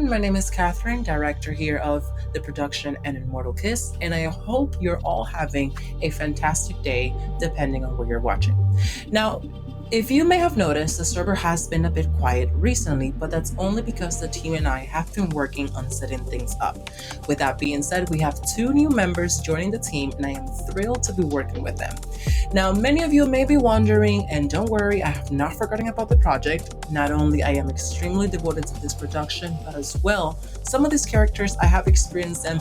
everyone. My name is Catherine, director here of the production and Immortal Kiss, and I hope you're all having a fantastic day depending on where you're watching. Now, if you may have noticed, the server has been a bit quiet recently, but that's only because the team and I have been working on setting things up. With that being said, we have two new members joining the team, and I am thrilled to be working with them. Now, many of you may be wondering, and don't worry, I have not forgotten about the project. Not only I am extremely devoted to this production, but as well, some of these characters I have experienced them,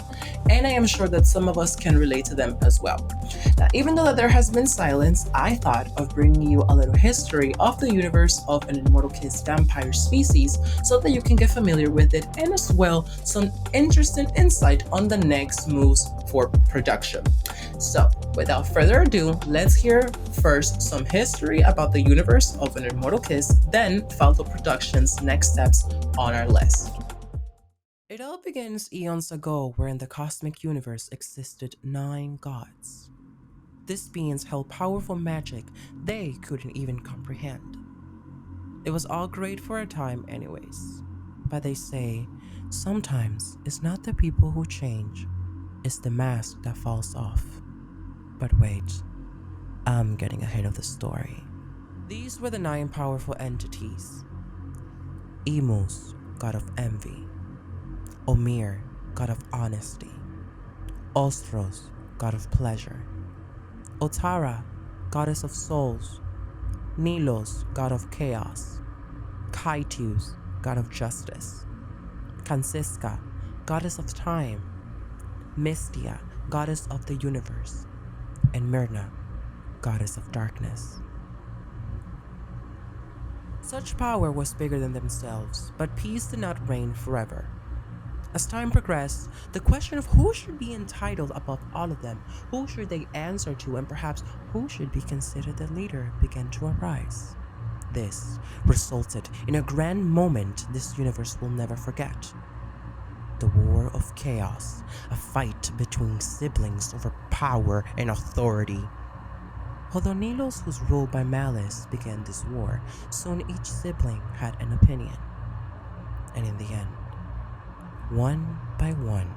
and I am sure that some of us can relate to them as well. Now, even though that there has been silence, I thought of bringing you a little history of the universe of an Immortal Kiss vampire species so that you can get familiar with it, and as well, some interesting insight on the next moves for production. So, without further ado, let's hear first some history about the universe of an Immortal Kiss, then Falco Productions' next steps on our list. It all begins eons ago, where in the cosmic universe existed 9 gods. These beings held powerful magic they couldn't even comprehend. It was all great for a time anyways, but they say, sometimes it's not the people who change, it's the mask that falls off. But wait, I'm getting ahead of the story. These were the 9 powerful entities. Emus, god of envy. Omir, god of honesty. Ostros, god of pleasure. Otara, goddess of souls. Nilos, god of chaos. Kaitus, god of justice. Kansiska, goddess of time. Mystia, goddess of the universe. And Myrna, goddess of darkness. Such power was bigger than themselves, but peace did not reign forever. As time progressed, the question of who should be entitled above all of them, who should they answer to, and perhaps who should be considered the leader began to arise. This resulted in a grand moment this universe will never forget. The War of Chaos, a fight between siblings over power and authority. Although Nilos was ruled by malice began this war, soon each sibling had an opinion. And in the end, one by one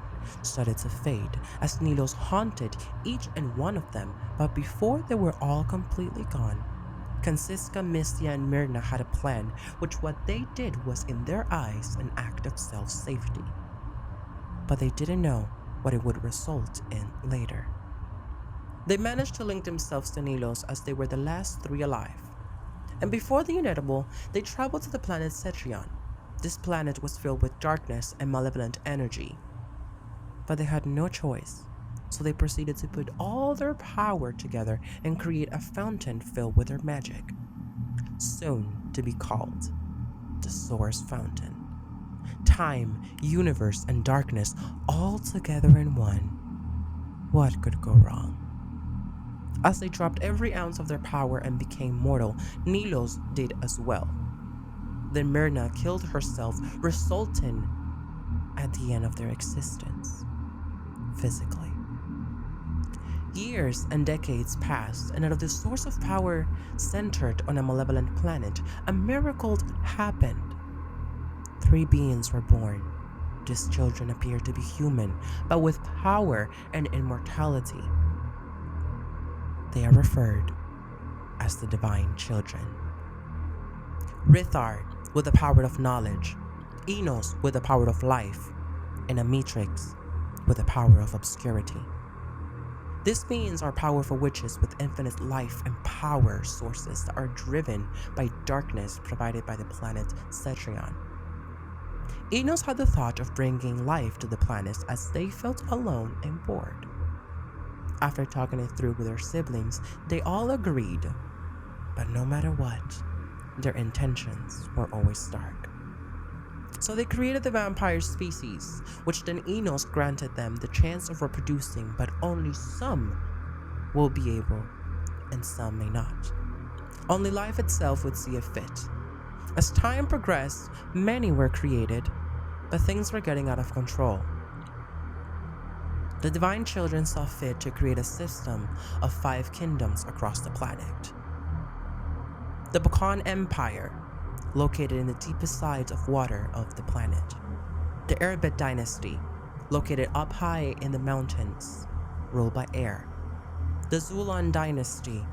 started to fade as Nilos haunted each and one of them, but before they were all completely gone, Kansiska, Mystia, and Myrna had a plan, which what they did was in their eyes an act of self-safety. But they didn't know what it would result in later. They managed to link themselves to Nilos as they were the last 3 alive. And before the inevitable, they traveled to the planet Cetrion. This planet was filled with darkness and malevolent energy. But they had no choice, so they proceeded to put all their power together and create a fountain filled with their magic, soon to be called the Source Fountain. Time, universe, and darkness all together in one. What could go wrong? As they dropped every ounce of their power and became mortal, Nilos did as well. Then Myrna killed herself, resulting at the end of their existence, physically. Years and decades passed, and out of the source of power centered on a malevolent planet, a miracle happened. 3 beings were born. These children appeared to be human, but with power and immortality. They are referred as the Divine Children. Rithard, with the power of knowledge. Enos, with the power of life. And Amitrix, with the power of obscurity. These beings are powerful witches with infinite life and power sources that are driven by darkness provided by the planet Cetrion. Enos had the thought of bringing life to the planets as they felt alone and bored. After talking it through with their siblings, they all agreed, but no matter what, their intentions were always dark. So they created the vampire species, which then Enos granted them the chance of reproducing, but only some will be able, and some may not. Only life itself would see a fit. As time progressed, many were created, but things were getting out of control. The Divine Children saw fit to create a system of 5 kingdoms across the planet. The Bakan Empire, located in the deepest sides of water of the planet. The Erebet dynasty, located up high in the mountains, ruled by air. The Zulon dynasty,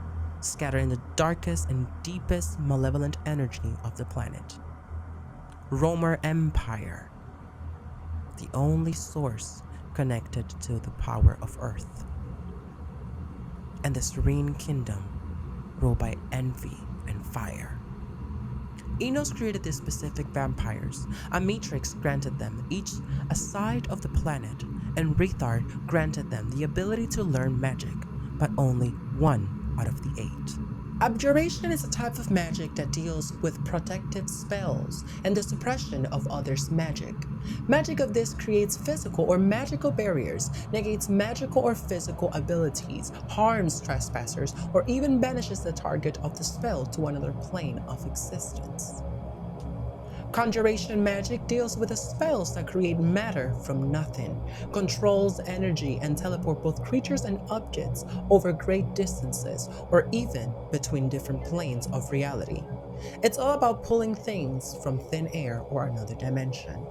scattered in the darkest and deepest malevolent energy of the planet. Romer Empire, the only source connected to the power of Earth. And the Serene Kingdom, ruled by envy and fire. Enos created these specific vampires. A matrix granted them each a side of the planet, and Rethard granted them the ability to learn magic, but only 1 out of the 8. Abjuration is a type of magic that deals with protective spells and the suppression of others' magic. Magic of this creates physical or magical barriers, negates magical or physical abilities, harms trespassers, or even banishes the target of the spell to another plane of existence. Conjuration magic deals with the spells that create matter from nothing, controls energy, and teleport both creatures and objects over great distances or even between different planes of reality. It's all about pulling things from thin air or another dimension.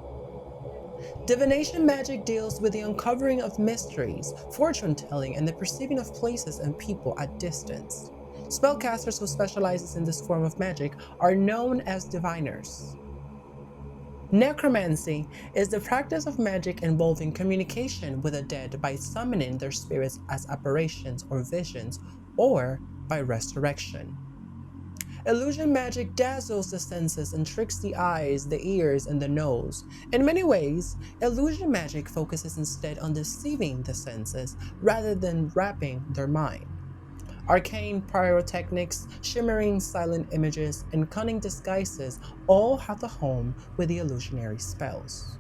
Divination magic deals with the uncovering of mysteries, fortune telling, and the perceiving of places and people at distance. Spellcasters who specialize in this form of magic are known as diviners. Necromancy is the practice of magic involving communication with the dead by summoning their spirits as apparitions or visions, or by resurrection. Illusion magic dazzles the senses and tricks the eyes, the ears, and the nose. In many ways, illusion magic focuses instead on deceiving the senses rather than wrapping their mind. Arcane pyrotechnics, shimmering silent images, and cunning disguises all have the home with the illusionary spells.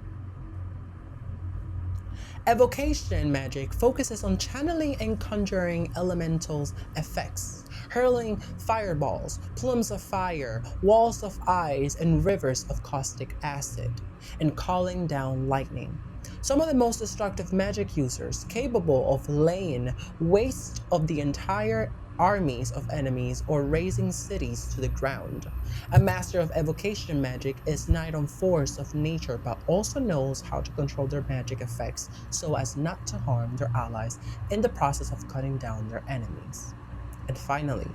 Evocation magic focuses on channeling and conjuring elementals' effects, hurling fireballs, plumes of fire, walls of ice, and rivers of caustic acid, and calling down lightning. Some of the most destructive magic users, capable of laying waste of the entire armies of enemies or razing cities to the ground. A master of evocation magic is nigh on force of nature, but also knows how to control their magic effects so as not to harm their allies in the process of cutting down their enemies. And finally,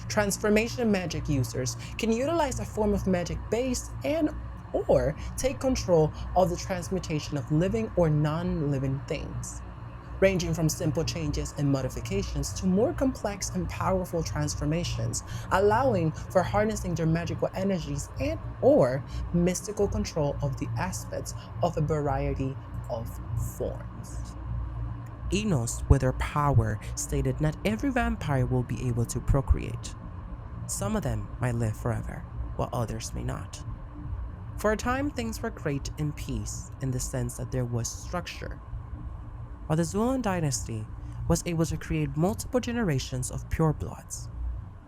transformation magic users can utilize a form of magic base and or take control of the transmutation of living or non-living things, ranging from simple changes and modifications to more complex and powerful transformations, allowing for harnessing their magical energies and or mystical control of the aspects of a variety of forms. Enos, with her power, stated not every vampire will be able to procreate. Some of them might live forever, while others may not. For a time, things were great in peace in the sense that there was structure. While the Zulon dynasty was able to create multiple generations of purebloods,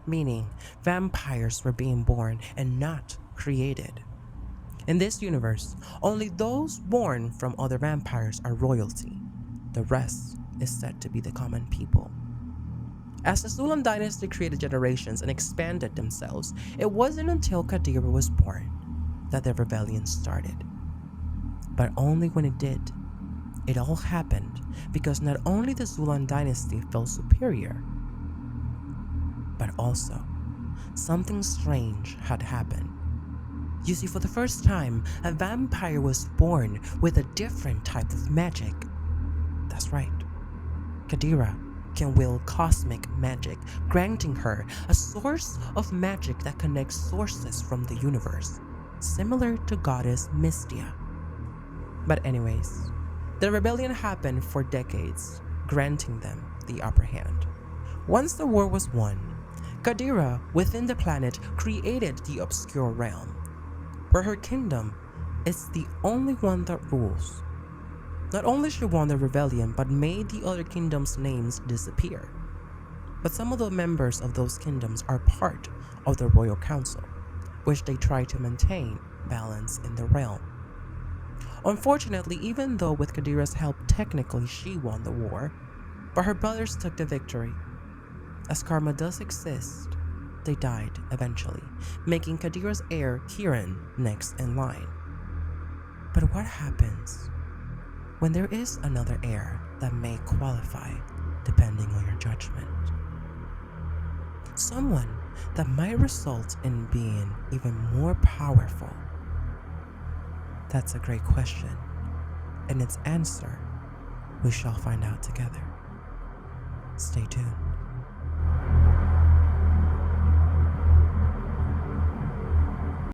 meaning vampires were being born and not created. In this universe, only those born from other vampires are royalty. The rest is said to be the common people. As the Zulon dynasty created generations and expanded themselves, it wasn't until Kadira was born that the rebellion started. But only when it did. It all happened because not only the Zulon dynasty felt superior, but also something strange had happened. You see, for the first time, a vampire was born with a different type of magic. That's right. Kadira can wield cosmic magic, granting her a source of magic that connects sources from the universe, similar to goddess Mystia. But anyways, the rebellion happened for decades, granting them the upper hand. Once the war was won, Kadira within the planet created the Obscure Realm, where her kingdom is the only one that rules. Not only she won the rebellion, but made the other kingdoms' names disappear. But some of the members of those kingdoms are part of the Royal Council, which they try to maintain balance in the realm. Unfortunately, even though with Kadira's help technically she won the war, but her brothers took the victory. As karma does exist, they died eventually, making Kadira's heir Kiran next in line. But what happens when there is another heir that may qualify depending on your judgment? Someone that might result in being even more powerful? That's a great question, and its answer we shall find out together. Stay tuned.